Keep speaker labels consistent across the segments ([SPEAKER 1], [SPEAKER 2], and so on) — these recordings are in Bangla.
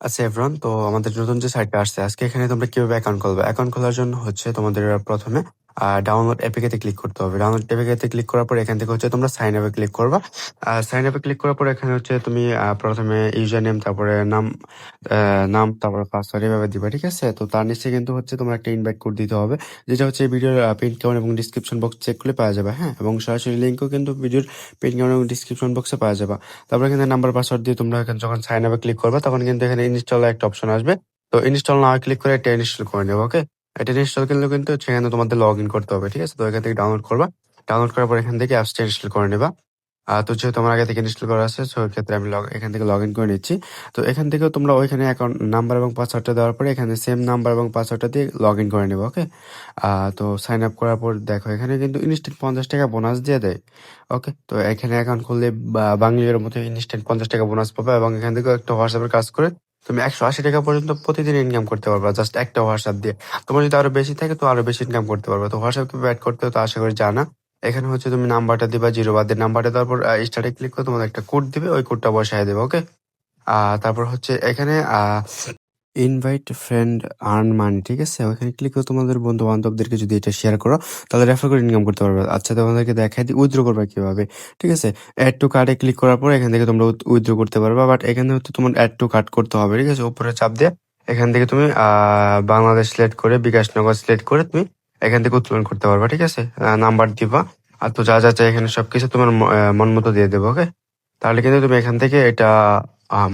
[SPEAKER 1] আচ্ছা এভরিওয়ান, তো আমাদের নতুন যে সাইটটা আসছে আজকে, এখানে তোমরা কিভাবে অ্যাকাউন্ট খুলবে? অ্যাকাউন্ট খোলার জন্য হচ্ছে তোমাদের প্রথমে ডাউনলোড অ্যাপিকেতে ক্লিক করতে হবে। ডাউনলোড অ্যাপিকেতে ক্লিক করার পর এখান থেকে হচ্ছে তোমরা সাইন আপে ক্লিক করবা। সাইন আপে ক্লিক করার পর এখানে হচ্ছে তুমি প্রথমে ইউজার নেম, তারপরে নাম তারপরে পাসওয়ার্ড এভাবে দিবা, ঠিক আছে? তো তার নিচে কিন্তু হচ্ছে তোমার একটা ইনভাইট কোড দিতে হবে, যেটা হচ্ছে ভিডিওর পিন কাউন্ট এবং ডিসক্রিপশন বক্স চেক করলে পাওয়া যাবে। হ্যাঁ, এবং সরাসরি লিঙ্কও কিন্তু ভিডিওর পিন কাউন্ট এবং ডিসক্রিপশন বক্সে পাওয়া যাবে। তারপরে এখানে নাম্বার পাসওয়ার্ড দিয়ে তোমরা এখানে যখন সাইন আপে ক্লিক করবে তখন কিন্তু এখানে ইনস্টল একটা অপশন আসবে। তো ইনস্টল না ক্লিক করে এটা ইনস্টল করে নেবো। ওকে, এটা ইনস্টল করলে কিন্তু সেখানে তোমাদের লগ ইন করতে হবে, ঠিক আছে? তো এখান থেকে ডাউনলোড করবা। ডাউনলোড করার পর এখান থেকে অ্যাপসটা ইনস্টল করে নেবা। তো যেহেতু আমার আগে থেকে ইনস্টল করা আছে, সো ক্ষেত্রে আমি এখান থেকে লগ ইন করে নিচ্ছি। তো এখান থেকেও তোমরা ওইখানে অ্যাকাউন্ট নাম্বার এবং পাসওয়ার্ডটা দেওয়ার পরে এখানে সেম নাম্বার এবং পাসওয়ার্ডটা দিয়ে লগ ইন করে নেবো। ওকে, তো সাইন আপ করার পর দেখো এখানে কিন্তু ইনস্ট্যান্ট 50 টাকা বোনাস দিয়ে দেয়। ওকে, তো এখানে অ্যাকাউন্ট খুললে বাংলার মতো ইনস্ট্যান্ট 50 টাকা বোনাস পাবে, এবং এখান থেকে একটা হোয়াটসঅ্যাপের কাজ করে তুমি 180 টাকা পর্যন্ত প্রতিদিন ইনকাম করতে পারবা, জাস্ট একটা হোয়াটসঅ্যাপ দিয়ে। তোমার যদি আরো বেশি থাকে তো আরো বেশি ইনকাম করতে পারবা। তো হোয়াটসঅ্যাপ কিভাবে অ্যাড করতে হবে তো আশা করি জানা। এখানে হচ্ছে তুমি নাম্বারটা দিবা, জিরো বাদের নাম্বারটা দেওয়ার পর স্টার্টে ক্লিক করে তোমাদের একটা কোড দিবে, ওই কোডটা বসায় দেবে। ওকে, তারপর হচ্ছে এখানে ইনভাইট ফ্রেন্ড আর্ন মানি, ঠিক আছে? ওখানে ক্লিক করে তোমাদের বন্ধু বান্ধবদেরকে যদি এটা শেয়ার করো তাহলে রেফার করে ইনকাম করতে পারবে। আচ্ছা, তোমাদেরকে দেখাই দিই উইথড্র করবে কিভাবে, ঠিক আছে? অ্যাড টু কার্ডে ক্লিক করার পর এখান থেকে তোমরা উইথড্র করতে পারবে, বাট এখানে হচ্ছে তোমার অ্যাড টু কার্ড করতে হবে, ঠিক আছে? উপরে চাপ দিয়ে এখান থেকে তুমি বাংলাদেশ সিলেক্ট করে বিকাশনগর সিলেক্ট করে তুমি এখান থেকে উত্তোলন করতে পারবে, ঠিক আছে? নাম্বার দিবা, আর তো যা যা চাই এখানে সবকিছু তোমার মন মতো দিয়ে দেবো। ওকে, তাহলে কিন্তু তুমি এখান থেকে এটা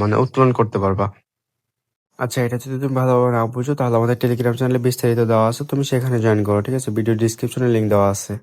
[SPEAKER 1] মানে উত্তোলন করতে পারবা। আচ্ছা, এটা যদি তুমি ভালোভাবে না বুঝো তাহলে আমাদের টেলিগ্রাম চ্যানেলে বিস্তারিত দেওয়া আছে, তুমি সেখানে জয়েন করো, ঠিক আছে? ভিডিও ডিসক্রিপশনে লিঙ্ক দেওয়া আছে।